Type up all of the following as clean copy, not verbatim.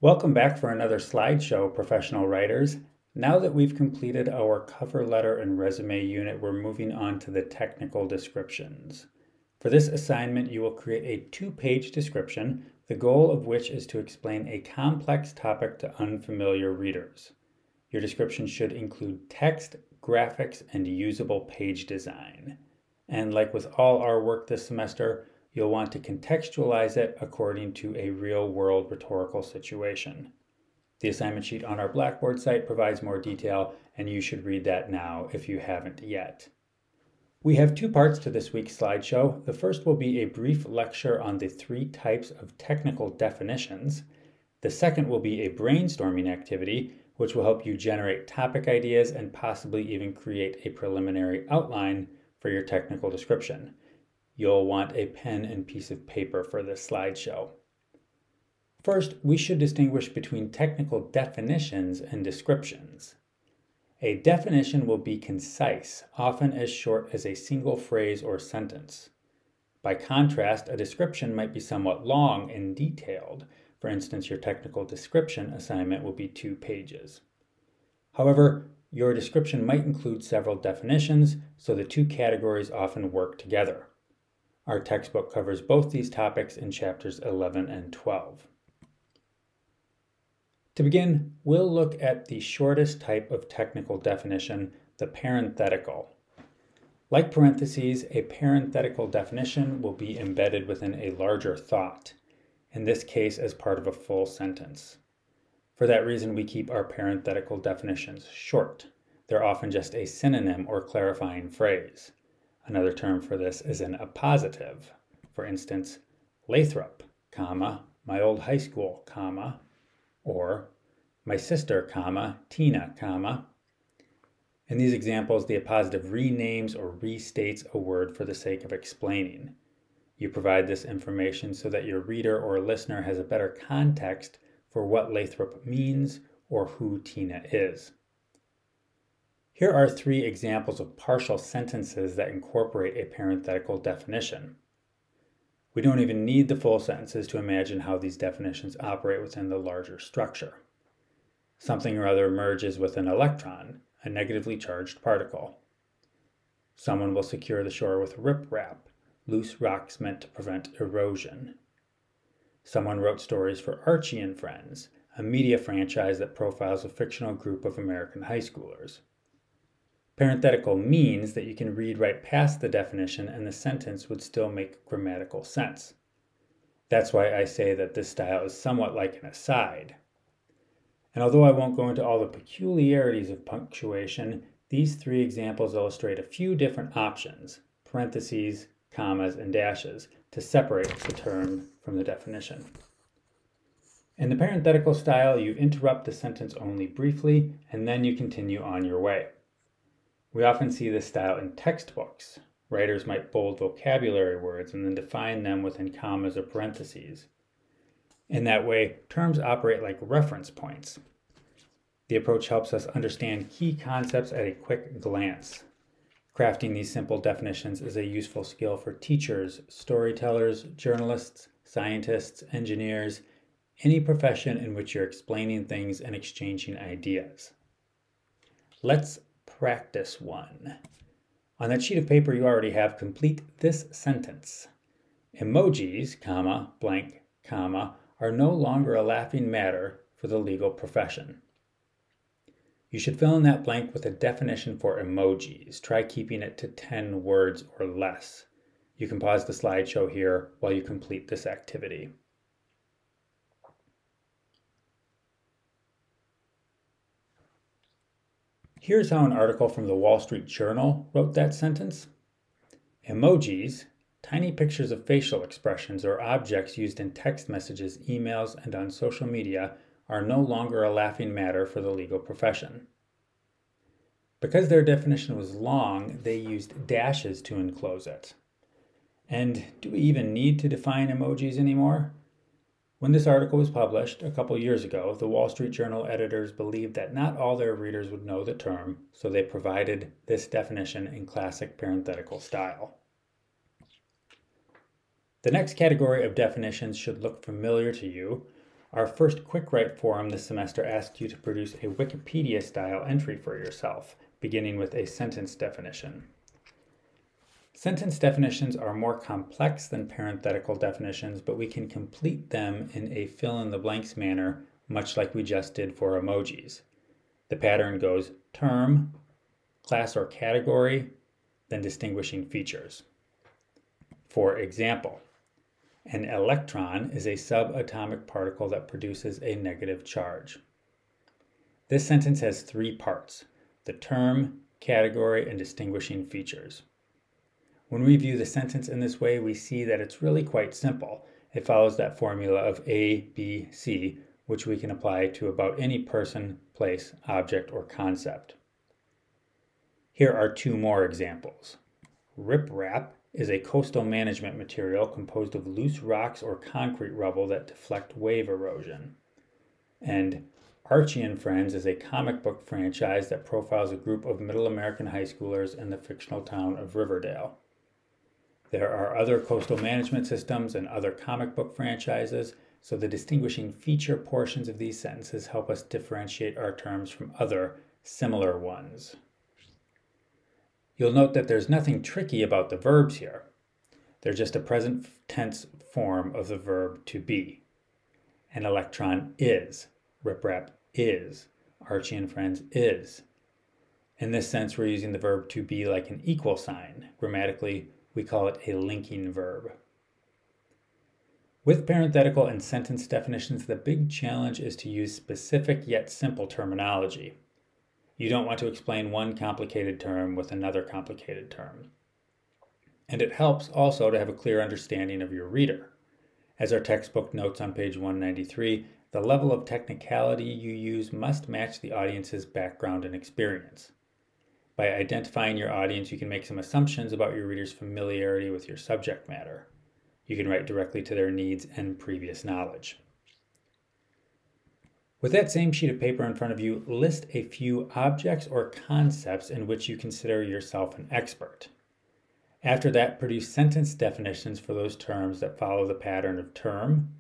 Welcome back for another slideshow, professional writers. Now that we've completed our cover letter and resume unit, we're moving on to the technical descriptions. For this assignment, you will create a two-page description, the goal of which is to explain a complex topic to unfamiliar readers. Your description should include text, graphics, and usable page design. And like with all our work this semester, you'll want to contextualize it according to a real-world rhetorical situation. The assignment sheet on our Blackboard site provides more detail, and you should read that now if you haven't yet. We have two parts to this week's slideshow. The first will be a brief lecture on the 3 types of technical definitions. The second will be a brainstorming activity, which will help you generate topic ideas and possibly even create a preliminary outline for your technical description. You'll want a pen and piece of paper for this slideshow. First, we should distinguish between technical definitions and descriptions. A definition will be concise, often as short as a single phrase or sentence. By contrast, a description might be somewhat long and detailed. For instance, your technical description assignment will be 2 pages. However, your description might include several definitions, so the 2 categories often work together. Our textbook covers both these topics in chapters 11 and 12. To begin, we'll look at the shortest type of technical definition, the parenthetical. Like parentheses, a parenthetical definition will be embedded within a larger thought, in this case as part of a full sentence. For that reason, we keep our parenthetical definitions short. They're often just a synonym or clarifying phrase. Another term for this is an appositive. For instance, Lathrop, comma, my old high school, comma, or my sister, comma, Tina, comma. In these examples, the appositive renames or restates a word for the sake of explaining. You provide this information so that your reader or listener has a better context for what Lathrop means or who Tina is. Here are 3 examples of partial sentences that incorporate a parenthetical definition. We don't even need the full sentences to imagine how these definitions operate within the larger structure. Something or other merges with an electron, a negatively charged particle. Someone will secure the shore with riprap, loose rocks meant to prevent erosion. Someone wrote stories for Archie and Friends, a media franchise that profiles a fictional group of American high schoolers. Parenthetical means that you can read right past the definition and the sentence would still make grammatical sense. That's why I say that this style is somewhat like an aside. And although I won't go into all the peculiarities of punctuation, these 3 examples illustrate a few different options, parentheses, commas, and dashes, to separate the term from the definition. In the parenthetical style, you interrupt the sentence only briefly, and then you continue on your way. We often see this style in textbooks. Writers might bold vocabulary words and then define them within commas or parentheses. In that way, terms operate like reference points. The approach helps us understand key concepts at a quick glance. Crafting these simple definitions is a useful skill for teachers, storytellers, journalists, scientists, engineers, any profession in which you're explaining things and exchanging ideas. Let's practice one. On that sheet of paper you already have, complete this sentence. Emojis, comma, blank, comma, are no longer a laughing matter for the legal profession. You should fill in that blank with a definition for emojis. Try keeping it to 10 words or less. You can pause the slideshow here while you complete this activity. Here's how an article from the Wall Street Journal wrote that sentence. Emojis, tiny pictures of facial expressions or objects used in text messages, emails, and on social media, are no longer a laughing matter for the legal profession. Because their definition was long, they used dashes to enclose it. And do we even need to define emojis anymore? When this article was published a couple years ago, the Wall Street Journal editors believed that not all their readers would know the term, so they provided this definition in classic parenthetical style. The next category of definitions should look familiar to you. Our first Quick Write forum this semester asked you to produce a Wikipedia-style entry for yourself, beginning with a sentence definition. Sentence definitions are more complex than parenthetical definitions, but we can complete them in a fill-in-the-blanks manner, much like we just did for emojis. The pattern goes term, class or category, then distinguishing features. For example, an electron is a subatomic particle that produces a negative charge. This sentence has three parts: the term, category, and distinguishing features. When we view the sentence in this way, we see that it's really quite simple. It follows that formula of A, B, C, which we can apply to about any person, place, object, or concept. Here are two more examples. Riprap is a coastal management material composed of loose rocks or concrete rubble that deflect wave erosion. And Archie and Friends is a comic book franchise that profiles a group of middle American high schoolers in the fictional town of Riverdale. There are other coastal management systems and other comic book franchises, so the distinguishing feature portions of these sentences help us differentiate our terms from other similar ones. You'll note that there's nothing tricky about the verbs here. They're just a present tense form of the verb to be. An electron is. Riprap is. Archie and Friends is. In this sense, we're using the verb to be like an equal sign. Grammatically, we call it a linking verb. With parenthetical and sentence definitions, the big challenge is to use specific yet simple terminology. You don't want to explain one complicated term with another complicated term. And it helps also to have a clear understanding of your reader. As our textbook notes on page 193, the level of technicality you use must match the audience's background and experience. By identifying your audience, you can make some assumptions about your reader's familiarity with your subject matter. You can write directly to their needs and previous knowledge. With that same sheet of paper in front of you, list a few objects or concepts in which you consider yourself an expert. After that, produce sentence definitions for those terms that follow the pattern of term,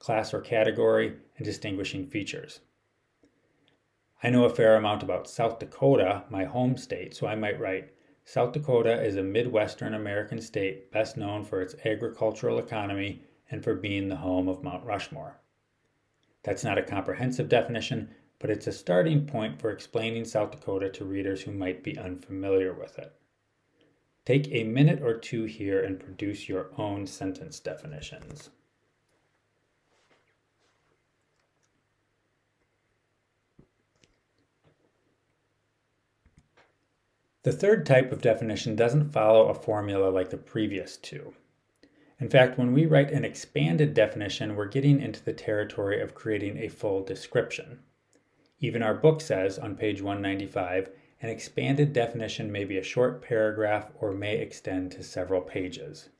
class or category, and distinguishing features. I know a fair amount about South Dakota, my home state, so I might write, South Dakota is a Midwestern American state best known for its agricultural economy and for being the home of Mount Rushmore. That's not a comprehensive definition, but it's a starting point for explaining South Dakota to readers who might be unfamiliar with it. Take a minute or two here and produce your own sentence definitions. The third type of definition doesn't follow a formula like the previous two. In fact, when we write an expanded definition, we're getting into the territory of creating a full description. Even our book says on page 195, an expanded definition may be a short paragraph or may extend to several pages.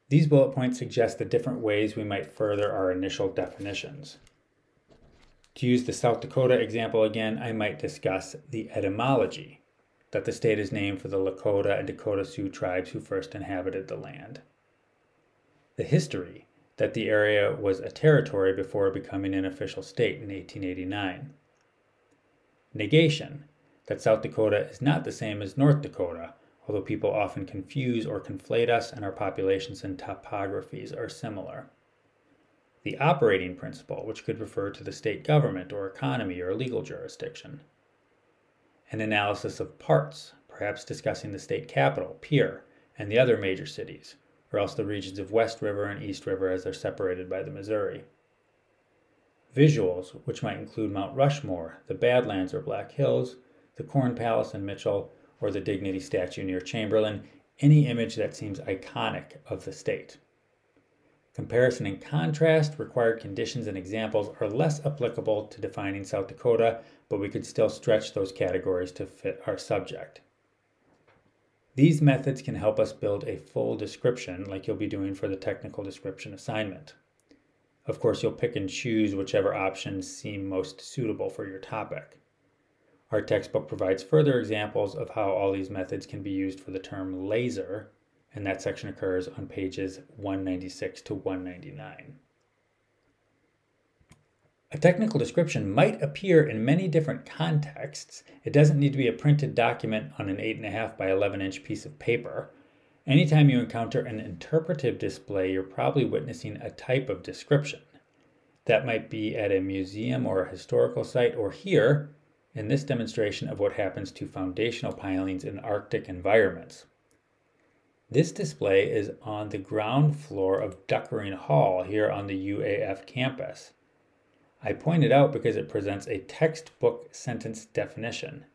These bullet points suggest the different ways we might further our initial definitions. To use the South Dakota example again, I might discuss the etymology, that the state is named for the Lakota and Dakota Sioux tribes who first inhabited the land. The history, that the area was a territory before becoming an official state in 1889. Negation, that South Dakota is not the same as North Dakota, although people often confuse or conflate us and our populations and topographies are similar. The operating principle, which could refer to the state government or economy or legal jurisdiction. An analysis of parts, perhaps discussing the state capital, Pierre, and the other major cities, or else the regions of West River and East River as they're separated by the Missouri. Visuals, which might include Mount Rushmore, the Badlands or Black Hills, the Corn Palace in Mitchell, or the Dignity statue near Chamberlain, any image that seems iconic of the state. Comparison and contrast, required conditions and examples are less applicable to defining South Dakota, but we could still stretch those categories to fit our subject. These methods can help us build a full description like you'll be doing for the technical description assignment. Of course, you'll pick and choose whichever options seem most suitable for your topic. Our textbook provides further examples of how all these methods can be used for the term laser, and that section occurs on pages 196 to 199. A technical description might appear in many different contexts. It doesn't need to be a printed document on an 8.5 by 11-inch piece of paper. Anytime you encounter an interpretive display, you're probably witnessing a type of description. That might be at a museum or a historical site, or here in this demonstration of what happens to foundational pilings in Arctic environments. This display is on the ground floor of Duckering Hall here on the UAF campus. I point it out because it presents a textbook sentence definition.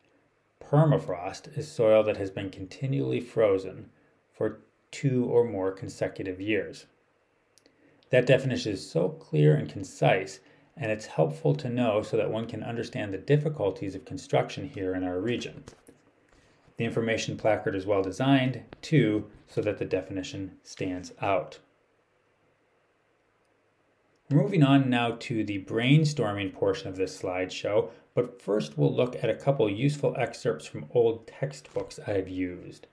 Permafrost is soil that has been continually frozen for 2 or more consecutive years. That definition is so clear and concise, and it's helpful to know so that one can understand the difficulties of construction here in our region. The information placard is well designed, too, so that the definition stands out. Moving on now to the brainstorming portion of this slideshow, but first we'll look at a couple useful excerpts from old textbooks I've used.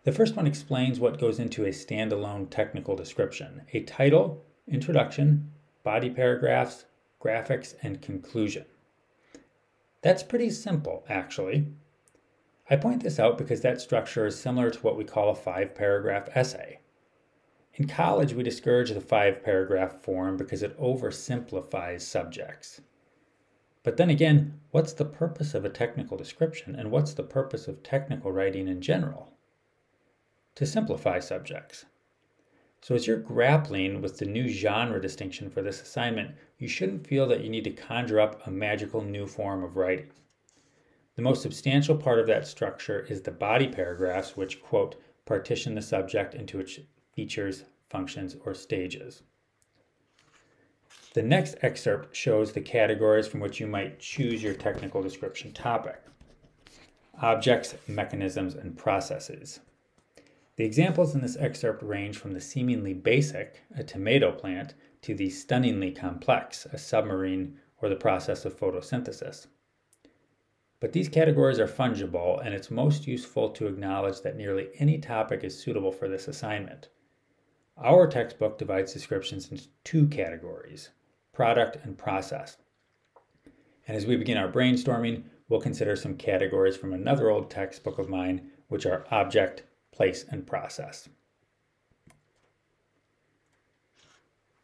The first one explains what goes into a standalone technical description: a title, introduction, body paragraphs, graphics, and conclusion. That's pretty simple, actually. I point this out because that structure is similar to what we call a 5-paragraph essay. In college, we discourage the 5-paragraph form because it oversimplifies subjects. But then again, what's the purpose of a technical description, and what's the purpose of technical writing in general? To simplify subjects. So as you're grappling with the new genre distinction for this assignment, you shouldn't feel that you need to conjure up a magical new form of writing. The most substantial part of that structure is the body paragraphs, which, quote, partition the subject into its features, functions, or stages. The next excerpt shows the categories from which you might choose your technical description topic: objects, mechanisms, and processes. The examples in this excerpt range from the seemingly basic, a tomato plant, to the stunningly complex, a submarine, or the process of photosynthesis. But these categories are fungible, and it's most useful to acknowledge that nearly any topic is suitable for this assignment. Our textbook divides descriptions into 2 categories: product and process. And as we begin our brainstorming, we'll consider some categories from another old textbook of mine, which are object, place, and process.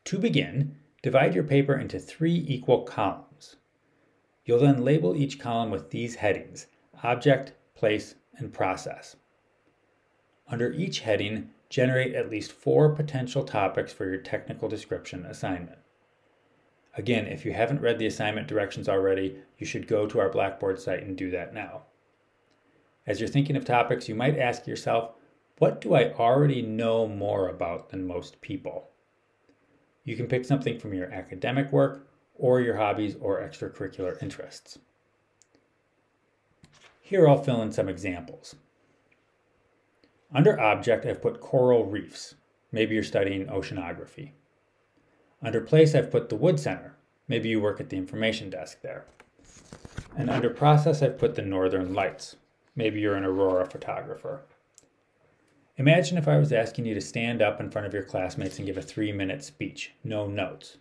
To begin, divide your paper into 3 equal columns. You'll then label each column with these headings: object, place, and process. Under each heading, generate at least 4 potential topics for your technical description assignment. Again, if you haven't read the assignment directions already, you should go to our Blackboard site and do that now. As you're thinking of topics, you might ask yourself, what do I already know more about than most people? You can pick something from your academic work, or your hobbies or extracurricular interests. Here I'll fill in some examples. Under object, I've put coral reefs. Maybe you're studying oceanography. Under place, I've put the Wood Center. Maybe you work at the information desk there. And under process, I've put the Northern Lights. Maybe you're an aurora photographer. Imagine if I was asking you to stand up in front of your classmates and give a 3-minute speech, no notes.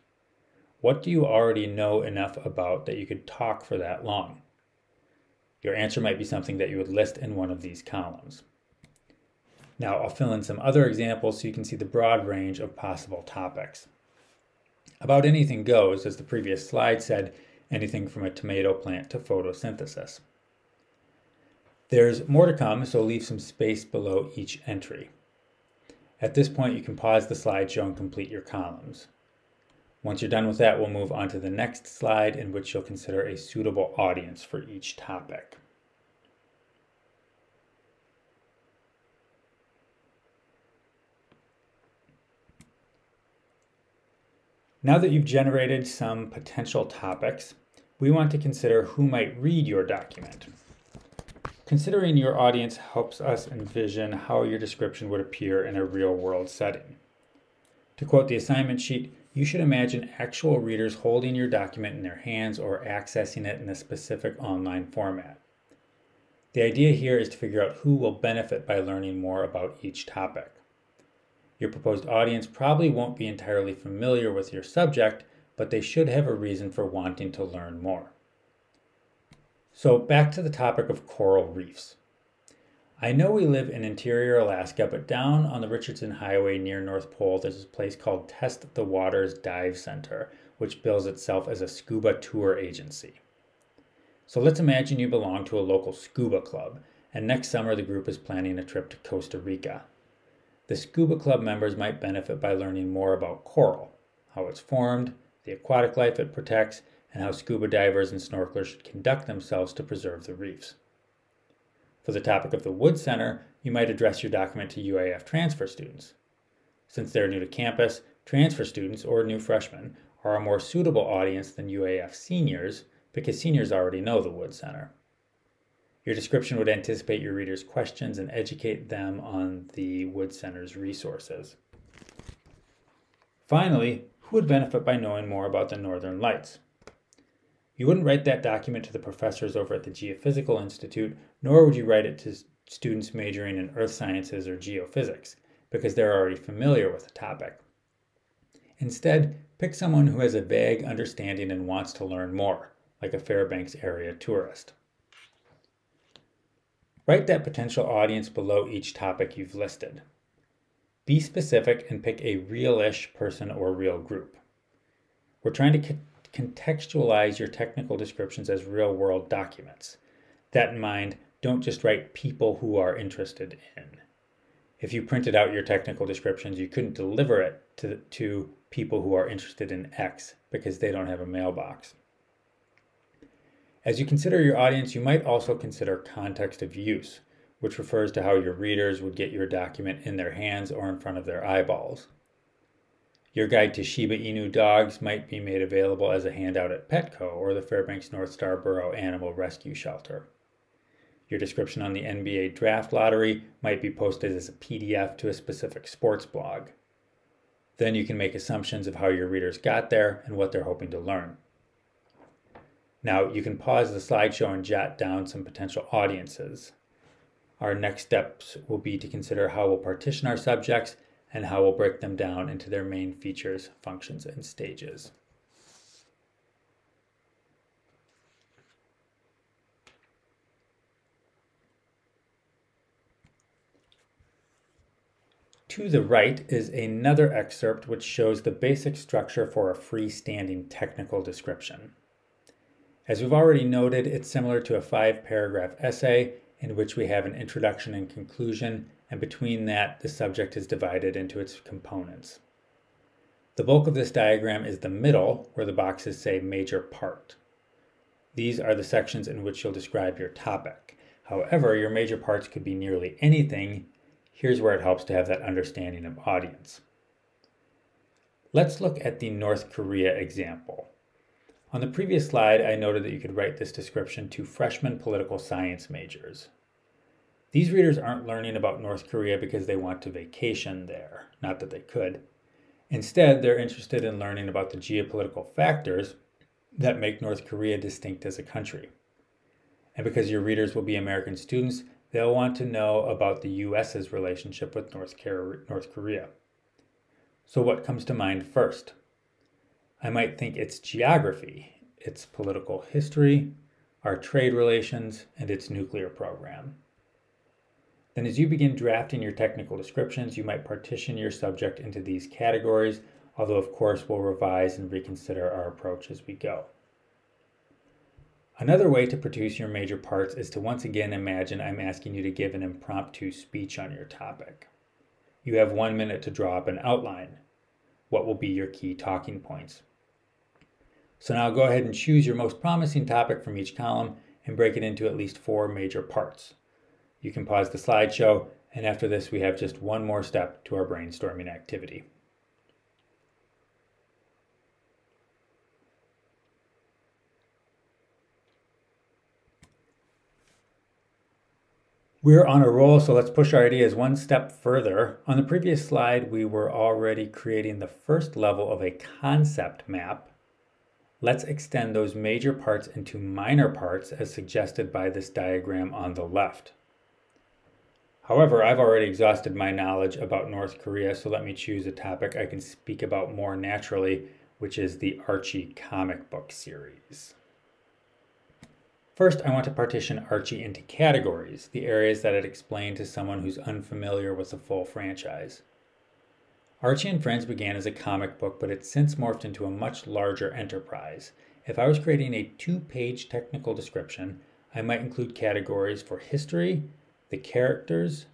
What do you already know enough about that you could talk for that long? Your answer might be something that you would list in one of these columns. Now I'll fill in some other examples so you can see the broad range of possible topics. About anything goes, as the previous slide said, anything from a tomato plant to photosynthesis. There's more to come, so leave some space below each entry. At this point, you can pause the slideshow and complete your columns. Once you're done with that, we'll move on to the next slide, in which you'll consider a suitable audience for each topic. Now that you've generated some potential topics, we want to consider who might read your document. Considering your audience helps us envision how your description would appear in a real-world setting. To quote the assignment sheet, you should imagine actual readers holding your document in their hands or accessing it in a specific online format. The idea here is to figure out who will benefit by learning more about each topic. Your proposed audience probably won't be entirely familiar with your subject, but they should have a reason for wanting to learn more. So back to the topic of coral reefs. I know we live in interior Alaska, but down on the Richardson Highway near North Pole, there's a place called Test the Waters Dive Center, which bills itself as a scuba tour agency. So let's imagine you belong to a local scuba club, and next summer the group is planning a trip to Costa Rica. The scuba club members might benefit by learning more about coral, how it's formed, the aquatic life it protects, and how scuba divers and snorkelers should conduct themselves to preserve the reefs. For the topic of the Wood Center, you might address your document to UAF transfer students. Since they're new to campus, transfer students or new freshmen are a more suitable audience than UAF seniors because seniors already know the Wood Center. Your description would anticipate your readers' questions and educate them on the Wood Center's resources. Finally, who would benefit by knowing more about the Northern Lights? You wouldn't write that document to the professors over at the Geophysical Institute, nor would you write it to students majoring in earth sciences or geophysics, because they're already familiar with the topic. Instead, pick someone who has a vague understanding and wants to learn more, like a Fairbanks area tourist. Write that potential audience below each topic you've listed. Be specific and pick a real-ish person or real group. We're trying to contextualize your technical descriptions as real-world documents. That in mind, don't just write people who are interested in. If you printed out your technical descriptions, you couldn't deliver it to people who are interested in X because they don't have a mailbox. As you consider your audience, you might also consider context of use, which refers to how your readers would get your document in their hands or in front of their eyeballs. Your guide to Shiba Inu dogs might be made available as a handout at Petco or the Fairbanks North Star Borough Animal Rescue Shelter. Your description on the NBA draft lottery might be posted as a PDF to a specific sports blog. Then you can make assumptions of how your readers got there and what they're hoping to learn. Now you can pause the slideshow and jot down some potential audiences. Our next steps will be to consider how we'll partition our subjects and how we'll break them down into their main features, functions, and stages. To the right is another excerpt which shows the basic structure for a freestanding technical description. As we've already noted, it's similar to a 5-paragraph essay in which we have an introduction and conclusion, and between that, the subject is divided into its components. The bulk of this diagram is the middle, where the boxes say major part. These are the sections in which you'll describe your topic. However, your major parts could be nearly anything. Here's where it helps to have that understanding of audience. Let's look at the North Korea example. On the previous slide, I noted that you could write this description to freshman political science majors. These readers aren't learning about North Korea because they want to vacation there, not that they could. Instead, they're interested in learning about the geopolitical factors that make North Korea distinct as a country. And because your readers will be American students, they'll want to know about the U.S.'s relationship with North Korea. So what comes to mind first? I might think it's geography, its political history, our trade relations, and its nuclear program. Then as you begin drafting your technical descriptions, you might partition your subject into these categories, although of course we'll revise and reconsider our approach as we go. Another way to produce your major parts is to once again imagine I'm asking you to give an impromptu speech on your topic. You have 1 minute to draw up an outline. What will be your key talking points? So now go ahead and choose your most promising topic from each column and break it into at least 4 major parts. You can pause the slideshow, and after this we have just one more step to our brainstorming activity. We're on a roll, so let's push our ideas one step further. On the previous slide, we were already creating the first level of a concept map. Let's extend those major parts into minor parts as suggested by this diagram on the left. However, I've already exhausted my knowledge about North Korea, so let me choose a topic I can speak about more naturally which is the Archie comic book series. First, I want to partition Archie into categories, the areas that I'd explain to someone who's unfamiliar with the full franchise. Archie and Friends began as a comic book, but it's since morphed into a much larger enterprise. If I was creating a 2-page technical description, I might include categories for history, the characters,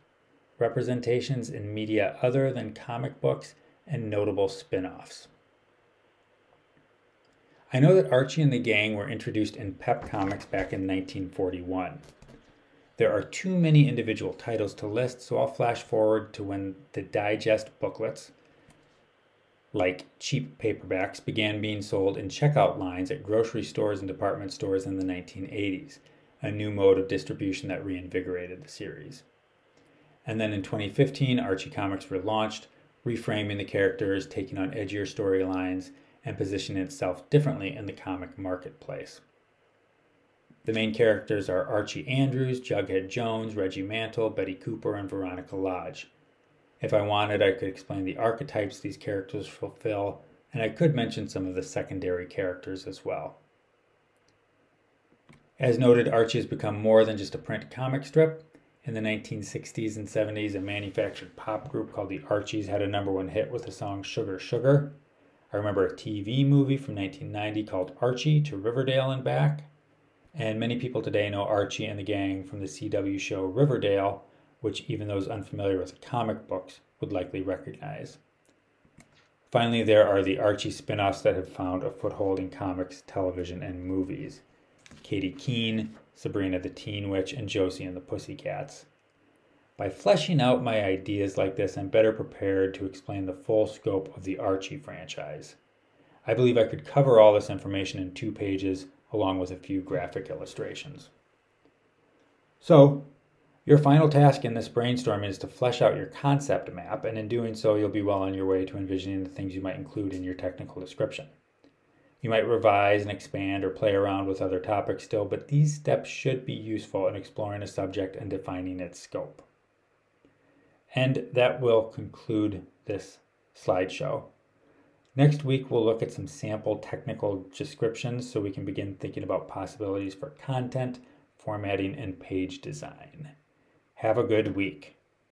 representations in media other than comic books, and notable spin-offs. I know that Archie and the gang were introduced in Pep Comics back in 1941. There are too many individual titles to list, so I'll flash forward to when the digest booklets, like cheap paperbacks, began being sold in checkout lines at grocery stores and department stores in the 1980s, a new mode of distribution that reinvigorated the series. And then in 2015, Archie Comics relaunched, reframing the characters, taking on edgier storylines, and positioning itself differently in the comic marketplace. The main characters are Archie Andrews, Jughead Jones, Reggie Mantle, Betty Cooper, and Veronica Lodge. If I wanted, I could explain the archetypes these characters fulfill, and I could mention some of the secondary characters as well. As noted, Archie has become more than just a print comic strip. In the 1960s and 70s, a manufactured pop group called the Archies had a #1 hit with the song Sugar Sugar. I remember a TV movie from 1990 called Archie to Riverdale and Back. And many people today know Archie and the gang from the CW show Riverdale, which even those unfamiliar with the comic books would likely recognize. Finally, there are the Archie spin-offs that have found a foothold in comics, television, and movies. Katie Keene, Sabrina the Teen Witch, and Josie and the Pussycats. By fleshing out my ideas like this, I'm better prepared to explain the full scope of the Archie franchise. I believe I could cover all this information in 2 pages, along with a few graphic illustrations. So, your final task in this brainstorm is to flesh out your concept map, and in doing so, you'll be well on your way to envisioning the things you might include in your technical description. You might revise and expand or play around with other topics still, but these steps should be useful in exploring a subject and defining its scope. And that will conclude this slideshow. Next week, we'll look at some sample technical descriptions so we can begin thinking about possibilities for content, formatting, and page design. Have a good week.